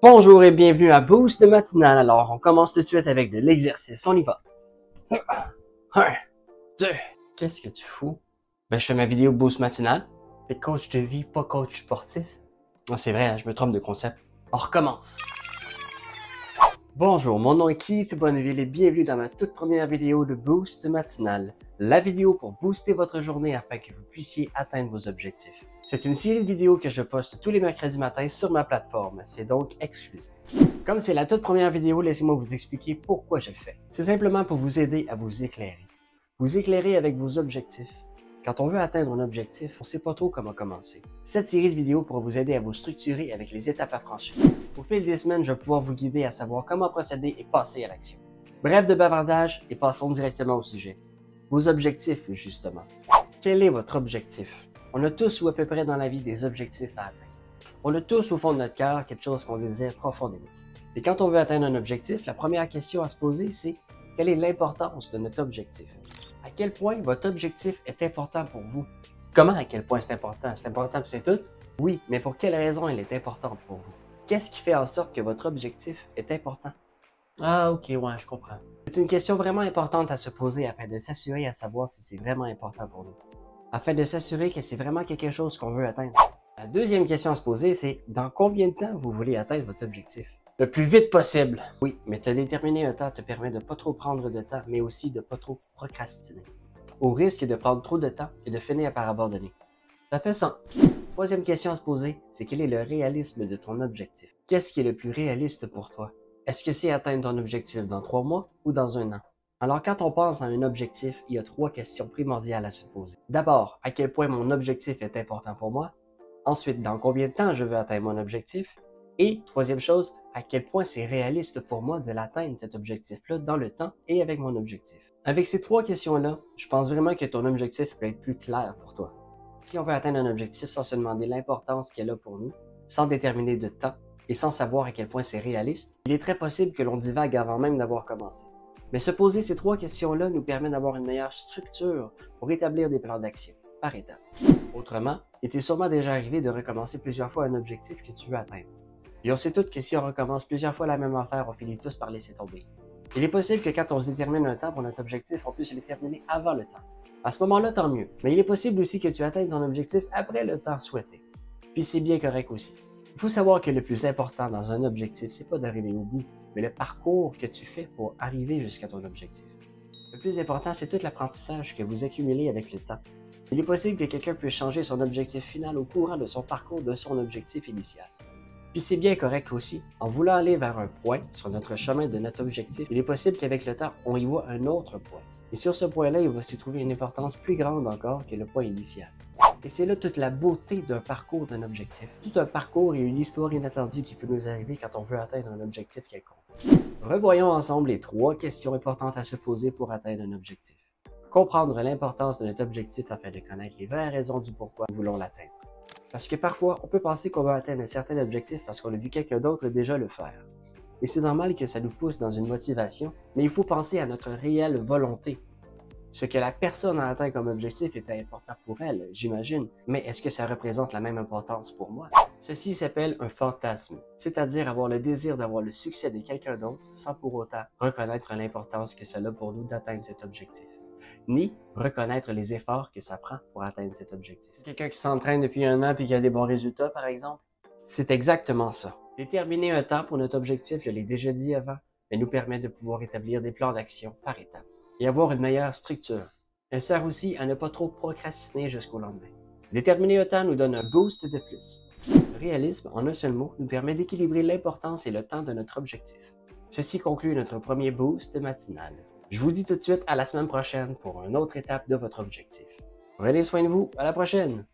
Bonjour et bienvenue à Boost Matinal. Alors, on commence tout de suite avec de l'exercice. On y va. 1, 2. Qu'est-ce que tu fous? Ben, je fais ma vidéo Boost Matinal. T'es coach de vie, pas coach sportif. Ah, c'est vrai, je me trompe de concept. On recommence. Bonjour, mon nom est Keith Bonneville et bienvenue dans ma toute première vidéo de Boost Matinal. La vidéo pour booster votre journée afin que vous puissiez atteindre vos objectifs. C'est une série de vidéos que je poste tous les mercredis matins sur ma plateforme, c'est donc exclusif. Comme c'est la toute première vidéo, laissez-moi vous expliquer pourquoi je le fais. C'est simplement pour vous aider à vous éclairer. Vous éclairer avec vos objectifs. Quand on veut atteindre un objectif, on ne sait pas trop comment commencer. Cette série de vidéos pourra vous aider à vous structurer avec les étapes à franchir. Au fil des semaines, je vais pouvoir vous guider à savoir comment procéder et passer à l'action. Bref de bavardage et passons directement au sujet. Vos objectifs, justement. Quel est votre objectif? On a tous ou à peu près dans la vie des objectifs à atteindre. On a tous au fond de notre cœur quelque chose qu'on désire profondément. Et quand on veut atteindre un objectif, la première question à se poser, c'est quelle est l'importance de notre objectif? À quel point votre objectif est important pour vous? Comment à quel point c'est important? C'est important pour c'est tout? Oui, mais pour quelle raison il est important pour vous? Qu'est-ce qui fait en sorte que votre objectif est important? Ah, ok, ouais, je comprends. C'est une question vraiment importante à se poser afin de s'assurer à savoir si c'est vraiment important pour nous. Afin de s'assurer que c'est vraiment quelque chose qu'on veut atteindre. La deuxième question à se poser, c'est dans combien de temps vous voulez atteindre votre objectif? Le plus vite possible. Oui, mais te déterminer un temps te permet de pas trop prendre de temps, mais aussi de pas trop procrastiner. Au risque de prendre trop de temps et de finir par abandonner. Ça fait sens. Troisième question à se poser, c'est quel est le réalisme de ton objectif? Qu'est-ce qui est le plus réaliste pour toi? Est-ce que c'est atteindre ton objectif dans 3 mois ou dans 1 an? Alors quand on pense à un objectif, il y a 3 questions primordiales à se poser. D'abord, à quel point mon objectif est important pour moi? Ensuite, dans combien de temps je veux atteindre mon objectif? Et troisième chose, à quel point c'est réaliste pour moi de l'atteindre cet objectif-là dans le temps et avec mon objectif. Avec ces 3 questions-là, je pense vraiment que ton objectif peut être plus clair pour toi. Si on veut atteindre un objectif sans se demander l'importance qu'elle a pour nous, sans déterminer de temps et sans savoir à quel point c'est réaliste, il est très possible que l'on divague avant même d'avoir commencé. Mais se poser ces 3 questions-là nous permet d'avoir une meilleure structure pour établir des plans d'action, par étapes. Autrement, il t'est sûrement déjà arrivé de recommencer plusieurs fois un objectif que tu veux atteindre. Et on sait tous que si on recommence plusieurs fois la même affaire, on finit tous par laisser tomber. Il est possible que quand on se détermine un temps pour notre objectif, on puisse le terminer avant le temps. À ce moment-là, tant mieux. Mais il est possible aussi que tu atteignes ton objectif après le temps souhaité. Puis c'est bien correct aussi. Il faut savoir que le plus important dans un objectif, c'est pas d'arriver au bout, mais le parcours que tu fais pour arriver jusqu'à ton objectif. Le plus important, c'est tout l'apprentissage que vous accumulez avec le temps. Il est possible que quelqu'un puisse changer son objectif final au courant de son parcours de son objectif initial. Puis c'est bien correct aussi. En voulant aller vers un point sur notre chemin de notre objectif, il est possible qu'avec le temps, on y voit un autre point. Et sur ce point-là, il va s'y trouver une importance plus grande encore que le point initial. Et c'est là toute la beauté d'un parcours d'un objectif. Tout un parcours et une histoire inattendue qui peut nous arriver quand on veut atteindre un objectif quelconque. Revoyons ensemble les 3 questions importantes à se poser pour atteindre un objectif. Comprendre l'importance de notre objectif afin de connaître les vraies raisons du pourquoi nous voulons l'atteindre. Parce que parfois, on peut penser qu'on va atteindre un certain objectif parce qu'on a vu quelqu'un d'autre déjà le faire. Et c'est normal que ça nous pousse dans une motivation, mais il faut penser à notre réelle volonté. Ce que la personne a atteint comme objectif était important pour elle, j'imagine, mais est-ce que ça représente la même importance pour moi? Ceci s'appelle un fantasme, c'est-à-dire avoir le désir d'avoir le succès de quelqu'un d'autre sans pour autant reconnaître l'importance que cela a pour nous d'atteindre cet objectif, ni reconnaître les efforts que ça prend pour atteindre cet objectif. Quelqu'un qui s'entraîne depuis 1 an et qui a des bons résultats, par exemple, c'est exactement ça. Déterminer un temps pour notre objectif, je l'ai déjà dit avant, mais nous permet de pouvoir établir des plans d'action par étapes et avoir une meilleure structure. Elle sert aussi à ne pas trop procrastiner jusqu'au lendemain. Déterminer un temps nous donne un boost de plus. Le réalisme, en un seul mot, nous permet d'équilibrer l'importance et le temps de notre objectif. Ceci conclut notre premier boost matinal. Je vous dis tout de suite à la semaine prochaine pour une autre étape de votre objectif. Prenez soin de vous, à la prochaine!